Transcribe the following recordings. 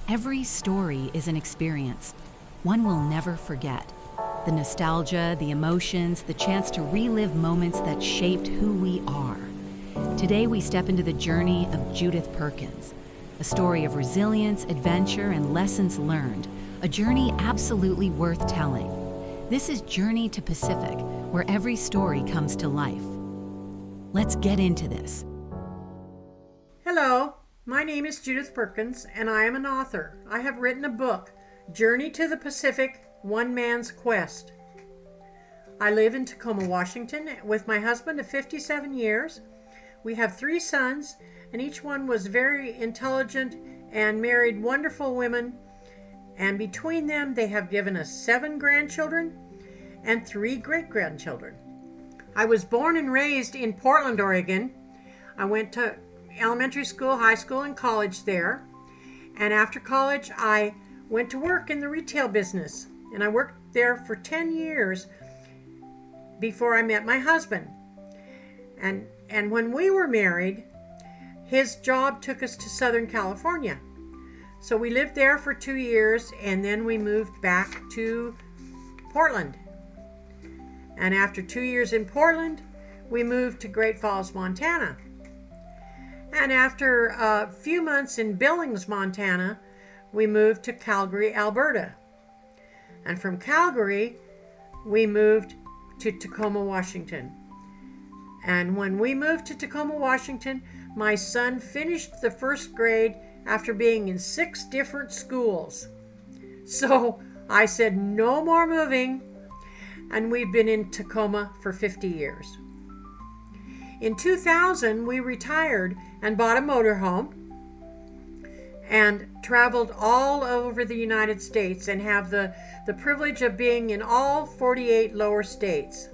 Every story is an experience, one we'll never forget. The nostalgia, the emotions, the chance to relive moments that shaped who we are. Today we step into the journey of Judith Perkins, a story of resilience, adventure, and lessons learned, a journey absolutely worth telling. This is Journey to Pacific, where every story comes to life. Let's get into this. Hello, my name is Judith Perkins, and I am an author. I have written a book, Journey to the Pacific, One Man's Quest. I live in Tacoma, Washington, with my husband of 57 years. We have 3 sons, and each one was very intelligent and married wonderful women. And between them, they have given us 7 grandchildren and 3 great-grandchildren. I was born and raised in Portland, Oregon. I went to elementary school, high school, and college there. And after college, I went to work in the retail business. And I worked there for 10 years before I met my husband. And when we were married, his job took us to Southern California. So we lived there for 2 years, and then we moved back to Portland. And after 2 years in Portland, we moved to Great Falls, Montana. And after a few months in Billings, Montana, we moved to Calgary, Alberta. And from Calgary, we moved to Tacoma, Washington. And when we moved to Tacoma, Washington, my son finished the first grade after being in 6 different schools. So I said, no more moving. And we've been in Tacoma for 50 years. In 2000, we retired and bought a motorhome and traveled all over the United States and have the privilege of being in all 48 lower states.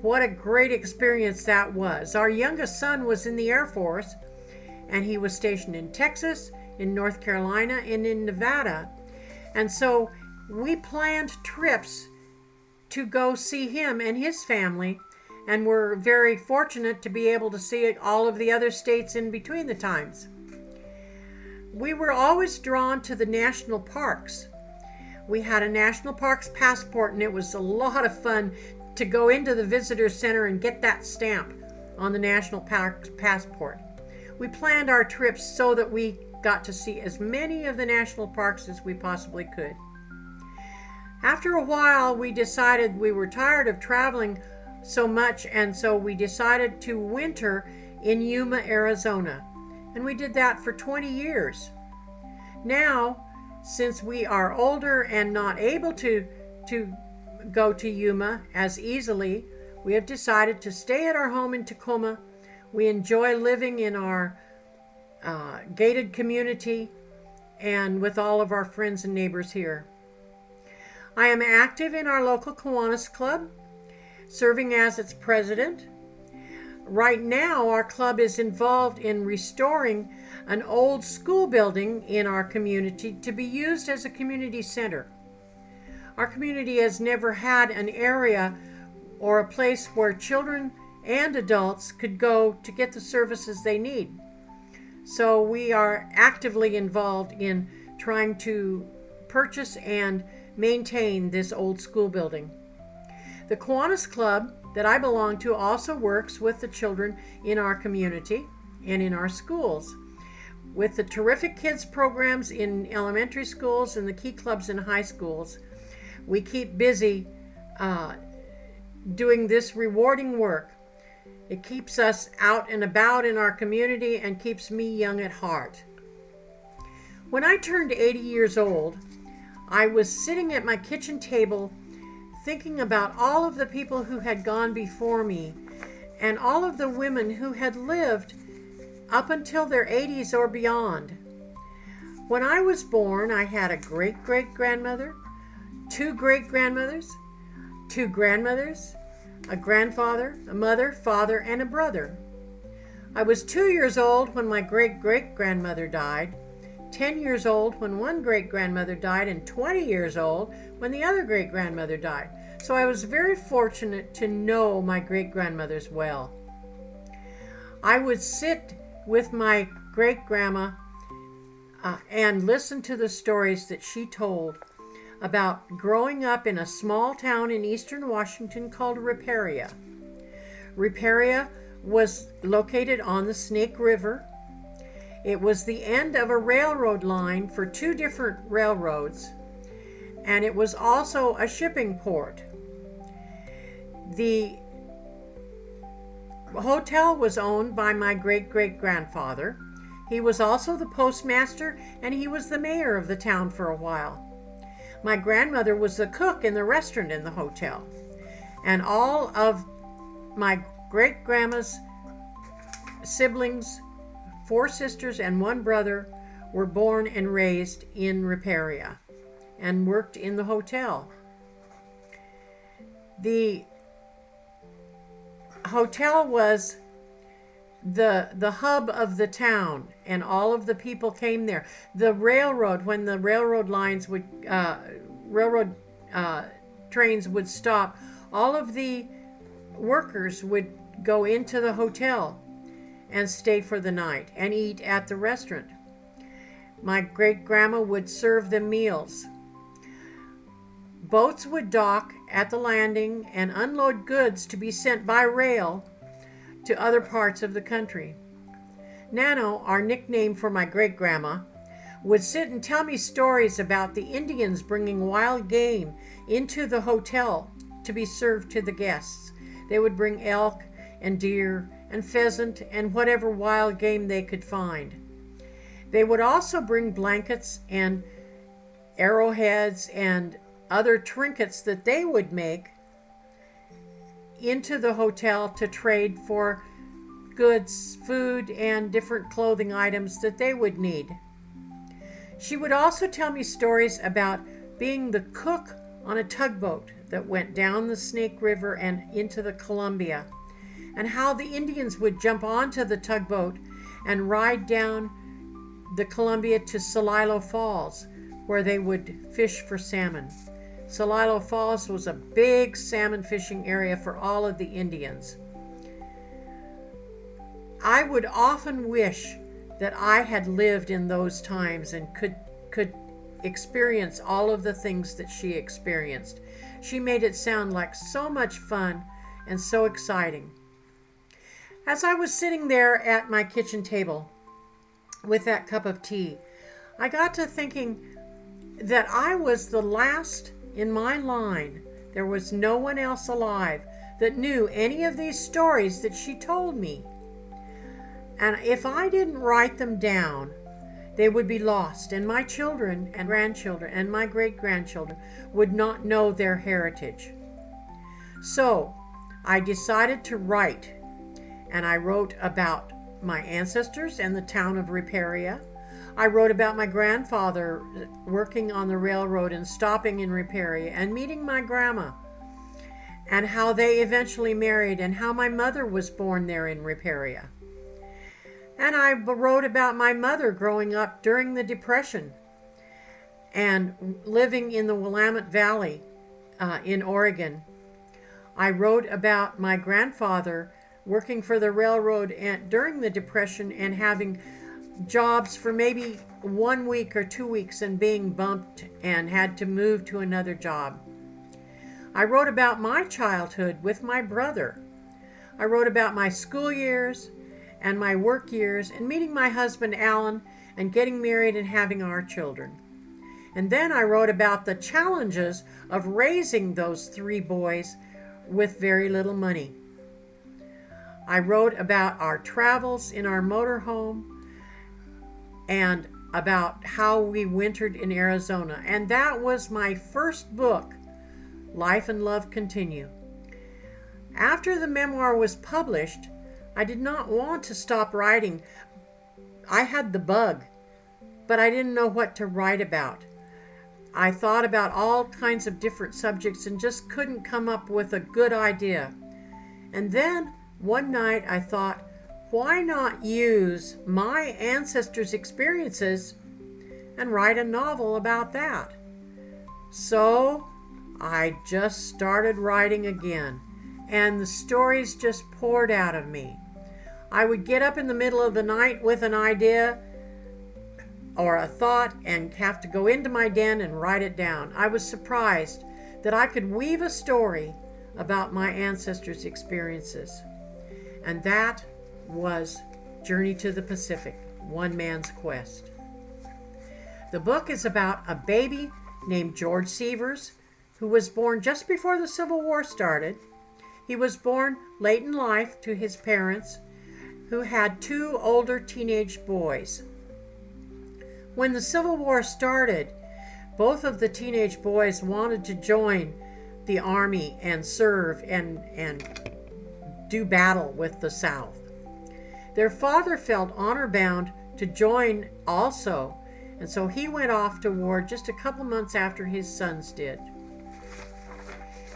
What a great experience that was. Our youngest son was in the Air Force, and he was stationed in Texas, in North Carolina, and in Nevada. And so we planned trips to go see him and his family, and we're very fortunate to be able to see all of the other states in between the times. We were always drawn to the national parks. We had a national parks passport, and it was a lot of fun to go into the visitor center and get that stamp on the national parks passport. We planned our trips so that we got to see as many of the national parks as we possibly could. After a while, we decided we were tired of traveling so much, and so we decided to winter in Yuma, Arizona. And we did that for 20 years. Now, since we are older and not able to go to Yuma as easily, we have decided to stay at our home in Tacoma. We enjoy living in our gated community and with all of our friends and neighbors here. I am active in our local Kiwanis Club, serving as its president. Right now, our club is involved in restoring an old school building in our community to be used as a community center. Our community has never had an area or a place where children and adults could go to get the services they need. So we are actively involved in trying to purchase and maintain this old school building. The Kiwanis Club that I belong to also works with the children in our community and in our schools. With the terrific kids programs in elementary schools and the key clubs in high schools, we keep busy doing this rewarding work. It keeps us out and about in our community and keeps me young at heart. When I turned 80 years old, I was sitting at my kitchen table thinking about all of the people who had gone before me and all of the women who had lived up until their 80s or beyond. When I was born, I had a great-great-grandmother, 2 great-grandmothers, 2 grandmothers, a grandfather, a mother, father, and a brother. I was 2 years old when my great-great-grandmother died, 10 years old when one great-grandmother died, and 20 years old when the other great-grandmother died. So I was very fortunate to know my great-grandmothers well. I would sit with my great-grandma and listen to the stories that she told about growing up in a small town in eastern Washington called Riparia. Riparia was located on the Snake River. It was the end of a railroad line for two different railroads, and it was also a shipping port. The hotel was owned by my great-great-grandfather. He was also the postmaster, and he was the mayor of the town for a while. My grandmother was the cook in the restaurant in the hotel, and all of my great-grandma's siblings, 4 sisters and 1 brother, were born and raised in Riparia and worked in the hotel. The hotel was the hub of the town, and all of the people came there. The railroad, when the railroad lines would trains would stop, all of the workers would go into the hotel and stay for the night and eat at the restaurant. My great-grandma would serve them meals. Boats would dock at the landing and unload goods to be sent by rail to other parts of the country. Nano, our nickname for my great-grandma, would sit and tell me stories about the Indians bringing wild game into the hotel to be served to the guests. They would bring elk and deer and pheasant and whatever wild game they could find. They would also bring blankets and arrowheads and other trinkets that they would make into the hotel to trade for goods, food, and different clothing items that they would need. She would also tell me stories about being the cook on a tugboat that went down the Snake River and into the Columbia, and how the Indians would jump onto the tugboat and ride down the Columbia to Celilo Falls, where they would fish for salmon. Celilo Falls was a big salmon fishing area for all of the Indians. I would often wish that I had lived in those times and could experience all of the things that she experienced. She made it sound like so much fun and so exciting. As I was sitting there at my kitchen table with that cup of tea, I got to thinking that I was the last in my line. There was no one else alive that knew any of these stories that she told me. And if I didn't write them down, they would be lost, and my children and grandchildren and my great-grandchildren would not know their heritage. So I decided to write, and I wrote about my ancestors and the town of Riparia. I wrote about my grandfather working on the railroad and stopping in Riparia and meeting my grandma, and how they eventually married, and how my mother was born there in Riparia. And I wrote about my mother growing up during the Depression and living in the Willamette Valley in Oregon. I wrote about my grandfather working for the railroad during the Depression and having jobs for maybe 1 week or 2 weeks and being bumped and had to move to another job. I wrote about my childhood with my brother. I wrote about my school years and my work years and meeting my husband Alan and getting married and having our children. And then I wrote about the challenges of raising those 3 boys with very little money. I wrote about our travels in our motorhome and about how we wintered in Arizona. And that was my first book, Life and Love Continue. After the memoir was published, I did not want to stop writing. I had the bug, but I didn't know what to write about. I thought about all kinds of different subjects and just couldn't come up with a good idea. And then one night I thought, why not use my ancestors' experiences and write a novel about that? So I just started writing again, and the stories just poured out of me. I would get up in the middle of the night with an idea or a thought and have to go into my den and write it down. I was surprised that I could weave a story about my ancestors' experiences. And that was Journey to the Pacific, One Man's Quest. The book is about a baby named George Seevers, who was born just before the Civil War started. He was born late in life to his parents, who had two older teenage boys. When the Civil War started, both of the teenage boys wanted to join the army and serve and do battle with the South. Their father felt honor-bound to join also, and so he went off to war just a couple months after his sons did.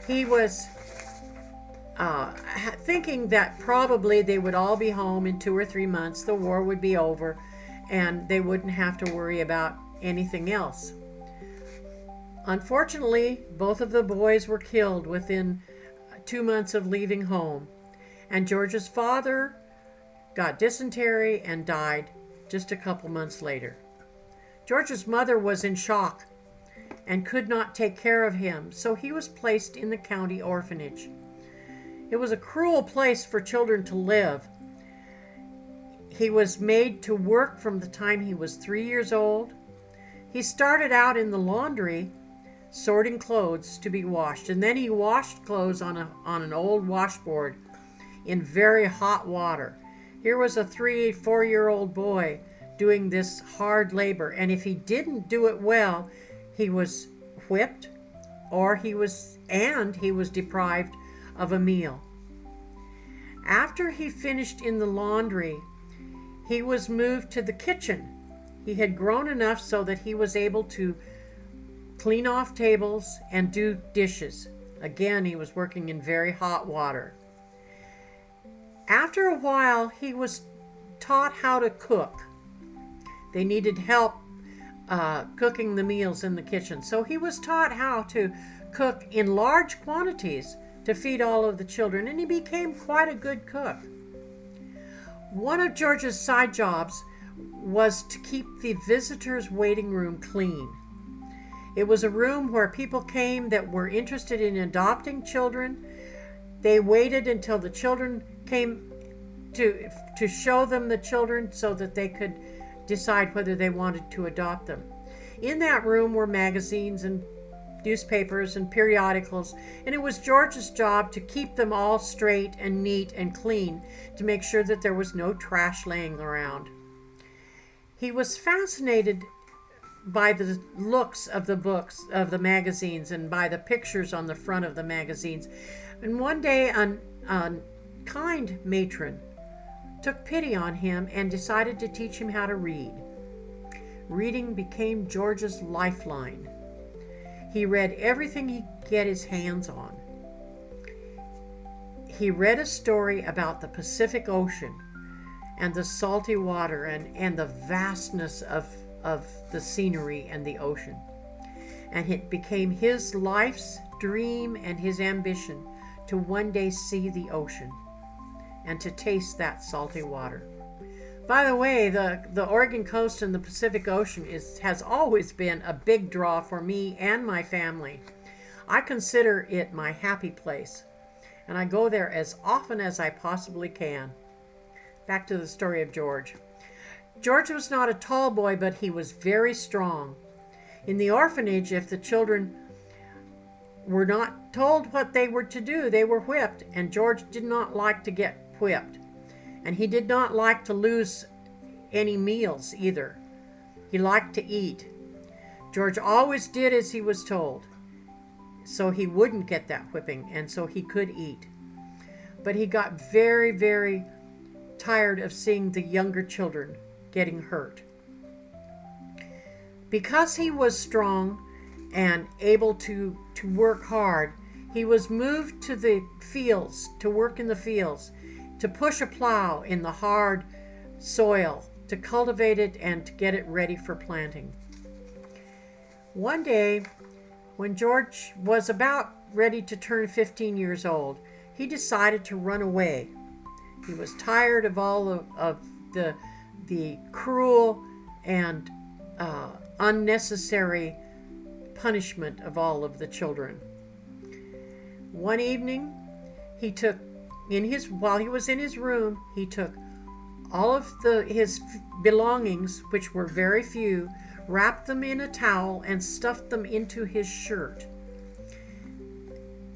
He was thinking that probably they would all be home in 2 or 3 months, the war would be over, and they wouldn't have to worry about anything else. Unfortunately, both of the boys were killed within 2 months of leaving home, and George's father got dysentery and died just a couple months later. George's mother was in shock and could not take care of him, so he was placed in the county orphanage. It was a cruel place for children to live. He was made to work from the time he was 3 years old. He started out in the laundry, sorting clothes to be washed, and then he washed clothes on an old washboard in very hot water. Here was a 3-4-year-old boy doing this hard labor, and if he didn't do it well, he was whipped, or he was deprived of a meal. After he finished in the laundry, he was moved to the kitchen. He had grown enough so that he was able to clean off tables and do dishes. Again, he was working in very hot water. After a while, he was taught how to cook. They needed help cooking the meals in the kitchen. So he was taught how to cook in large quantities to feed all of the children, and he became quite a good cook. One of George's side jobs was to keep the visitors' waiting room clean. It was a room where people came that were interested in adopting children. They waited until the children came to show them the children so that they could decide whether they wanted to adopt them. In that room were magazines and newspapers and periodicals, and it was George's job to keep them all straight and neat and clean, to make sure that there was no trash laying around. He was fascinated by the looks of the books, of the magazines, and by the pictures on the front of the magazines. And one day a kind matron took pity on him and decided to teach him how to read. Reading became George's lifeline. He read everything he could get his hands on. He read a story about the Pacific Ocean and the salty water and the vastness of the scenery and the ocean. And it became his life's dream and his ambition to one day see the ocean and to taste that salty water. By the way, the Oregon coast and the Pacific Ocean has always been a big draw for me and my family. I consider it my happy place, and I go there as often as I possibly can. Back to the story of George. George was not a tall boy, but he was very strong. In the orphanage, if the children were not told what they were to do, they were whipped, and George did not like to get whipped. And he did not like to lose any meals either. He liked to eat. George always did as he was told, so he wouldn't get that whipping, and so he could eat. But he got very, very tired of seeing the younger children getting hurt. Because he was strong and able to work hard, he was moved to the fields, to work in the fields, to push a plow in the hard soil, to cultivate it and to get it ready for planting. One day, when George was about ready to turn 15 years old, he decided to run away. He was tired of all of the cruel and unnecessary punishment of all of the children. One evening, while he was in his room, he took all of his belongings, which were very few, wrapped them in a towel and stuffed them into his shirt.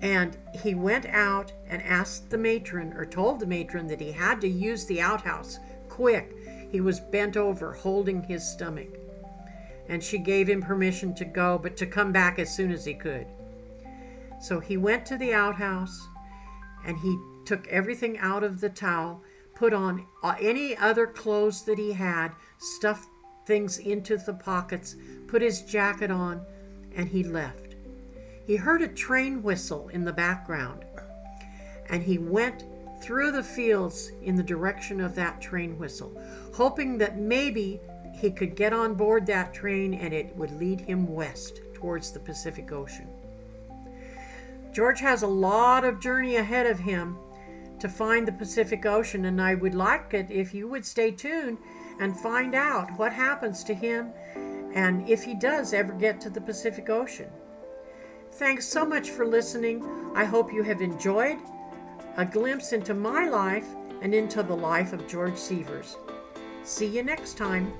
And he went out and asked the matron, or told the matron, that he had to use the outhouse quick. He was bent over holding his stomach. And she gave him permission to go, but to come back as soon as he could. So he went to the outhouse and he took everything out of the towel, put on any other clothes that he had, stuffed things into the pockets, put his jacket on, and he left. He heard a train whistle in the background, and he went through the fields in the direction of that train whistle, hoping that maybe he could get on board that train and it would lead him west towards the Pacific Ocean. George has a lot of journey ahead of him to find the Pacific Ocean, and I would like it if you would stay tuned and find out what happens to him and if he does ever get to the Pacific Ocean. Thanks so much for listening. I hope you have enjoyed a glimpse into my life and into the life of George Seevers. See you next time.